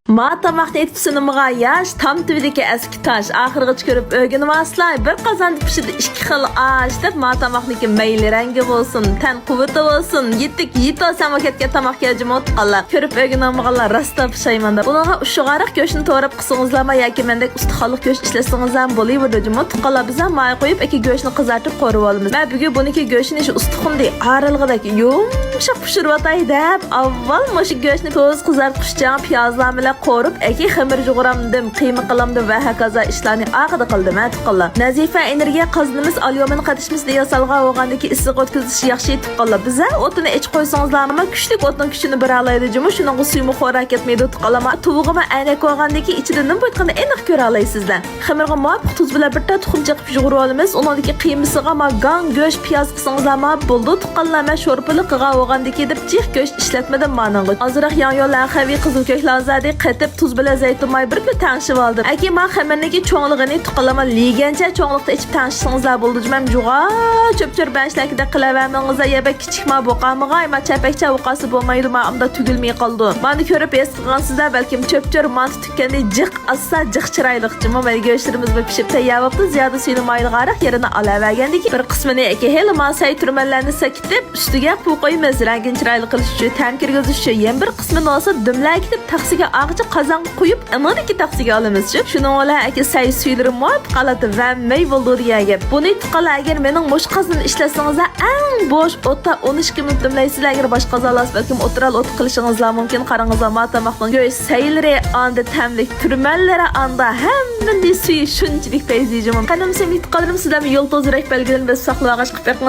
Ma tamaqni etib sunimiga yaş, tam tüvideki eski taş, ahırgıç görüp ögünü vaslay, bir kazandı pişidi 2 xil aş deb ma tamaqniki meyli rengi bolsun, ten kuvveti bolsun, yittik yito samaketke tamaq kelcimot Allah. Körüp ögünü amıqallar rasta pişaymanda. Bununla uşuğarıq göşünü toğrap qısыңızlama yaki mendek ustaxalıq göş işlesіңizden boli vurducumot. Tuqala bize may koyup eki göşünü kızartıp korup alımız. Ben bugün buniki göşünü işi ustaxım dey, arılgıdaki yumuşak pişirvatay deb, avval moşu göşünü toz kızartmışacağım piyazlamıyla korup eki xamir juğuramdım, qiymi qılamdım ve hakaza işlerini ağıda qıldım. Tuqalla. Nazife energiya qazınımız alyomin qatışımız diye salğa oğandaki issiq ötküzüş yaxşı tuqalla. Bize otunu iç koysanızlar ama küçlük otun küçünü bir alaydı cumu. Şunun suyumu xorak etmeydi tuqallama. Tuvuğuma aynak oğandaki içinde nim boytqanda enak göre alaysızlar. Xamirga muvafiq tuz bilan bir ta tuxum çaqib juğurup alamiz. Onundaki qiymisiga ma gan göş piyaz qısыңızlar ma buldu tuqallama şorpili qiga oğandaki deb cih göş işletmedim manınğı. Azıraq yan yollar xavi qızıl köklazadi qatib tuz bilan zaytun may bir tanışıp aldım. Eki ma xamirniki çoğunluğunu tuqallama ligençe çoğunlukta içip tanışsınızlar buldu cumam juğa çöpçör bençlekide qilavermenize yebe kichik ma boqamıga ma çapakça voqası bolmaydı ma amda tügülmey qaldı. Mani körüp es qılgansızlar belkim çöpçör mantı tükkende jiq assa jiq çıraylık cumam mani göşlerimiz ve pişip tayyavatı ziyada suyunu maylı qaraq yerine alavergendiki bir qismini eki heli ma say türmellerini sakitip üstüge bu koyumuz rengin çıraylı qilish üçün tam kirgizish üçün yen bir qismini olsa dümlay kitip taksiga ağıcı qazan qoyup anadaki taksiga alamiz üçün şunun ola eki say suyları muat qaladı ve mey buldu diye. Bunu tuqala agar mening boş qazını işlesiniz en boş otta 12 minut dümlaysizlar agar bosh qazalas balkim o'tiral o't qilishingizlar mumkin. Qarangizlar ma tamaqning go'y saylari anda tamlik turmallari anda hamma suyi shunchalik payzijim. Qanam semit qadrim sizlarga yo'l to'zirak belgilanib saqlag'ach qilib